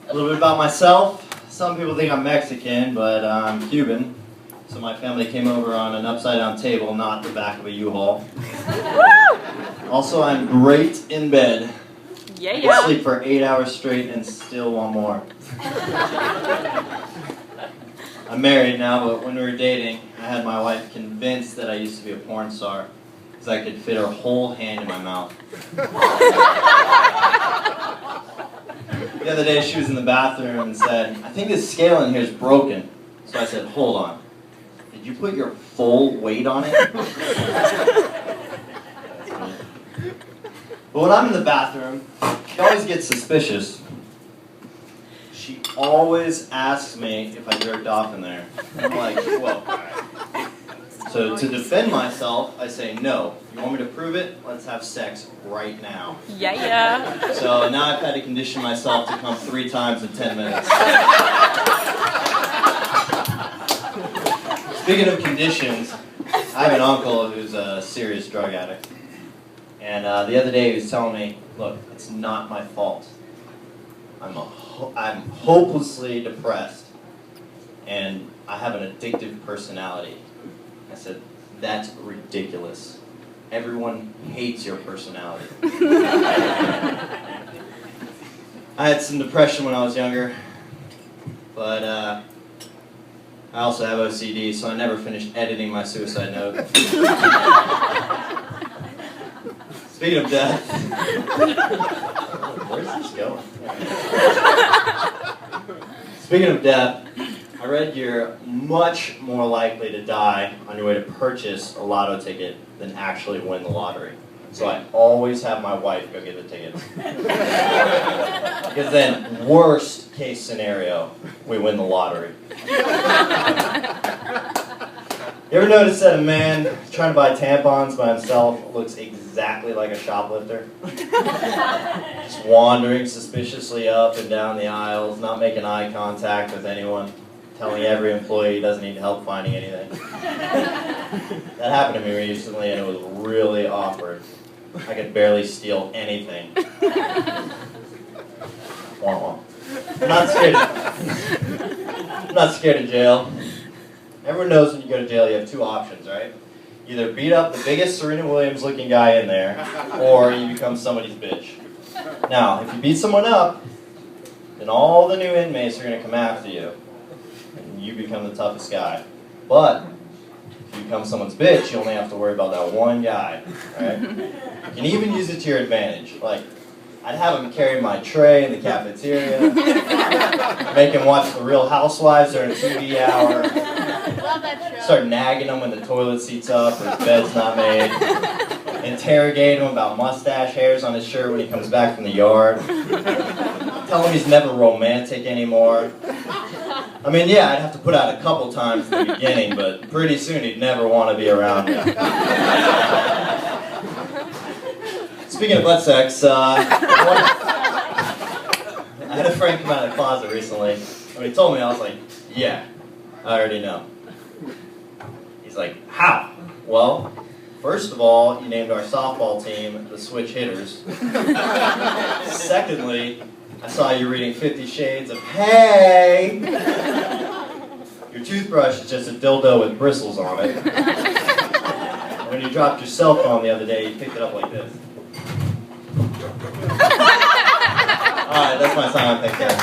A little bit about myself. Some people think I'm Mexican, but I'm Cuban. So my family came over on an upside-down table, not the back of a U-Haul. Also, I'm great in bed. Yeah, I yeah. can sleep for 8 hours straight and still want more. I'm married now, but when we were dating, I had my wife convinced that I used to be a porn star because I could fit her whole hand in my mouth. The other day, she was in the bathroom and said, "I think this scale in here is broken." So I said, "Hold on. Did you put your full weight on it?" But when I'm in the bathroom, she always gets suspicious. She always asks me if I jerked off in there. I'm like, "Whoa." So to defend myself, I say, "No. You want me to prove it? Let's have sex right now." Yeah, yeah. So now I've had to condition myself to come 3 times in 10 minutes. Speaking of conditions, I have an uncle who's a serious drug addict. And the other day he was telling me, "Look, it's not my fault. I'm hopelessly depressed, and I have an addictive personality." I said, "That's ridiculous. Everyone hates your personality." I had some depression when I was younger, but I also have OCD, so I never finished editing my suicide note. Speaking of death, where's this going? Speaking of death, I read you're much more likely to die on your way to purchase a lotto ticket than actually win the lottery. So I always have my wife go get the tickets. Because then, worst case scenario, we win the lottery. You ever notice that a man trying to buy tampons by himself looks exactly like a shoplifter? Just wandering suspiciously up and down the aisles, not making eye contact with anyone, telling every employee he doesn't need help finding anything. That happened to me recently and it was really awkward. I could barely steal anything. Wah wah. I'm not scared of jail. Everyone knows when you go to jail you have 2 options, right? Either beat up the biggest Serena Williams looking guy in there, or you become somebody's bitch. Now, if you beat someone up, then all the new inmates are going to come after you, and you become the toughest guy. But if you become someone's bitch, you only have to worry about that one guy, right? You can even use it to your advantage. Like, I'd have him carry my tray in the cafeteria, make him watch The Real Housewives during TV hour, Love that show. start nagging him when the toilet seat's up or his bed's not made, interrogate him about mustache hairs on his shirt when he comes back from the yard, tell him he's never romantic anymore. I mean, yeah, I'd have to put out a couple times in the beginning, but pretty soon he'd never want to be around me. Speaking of butt sex, I had a friend come out of the closet recently. When he told me, I was like, "Yeah, I already know." He's like, "How?" "Well, first of all, you named our softball team the Switch Hitters. Secondly, I saw you reading 50 Shades of Hey. Your toothbrush is just a dildo with bristles on it. And when you dropped your cell phone the other day, you picked it up like this." Alright, that's my time. Thanks, guys.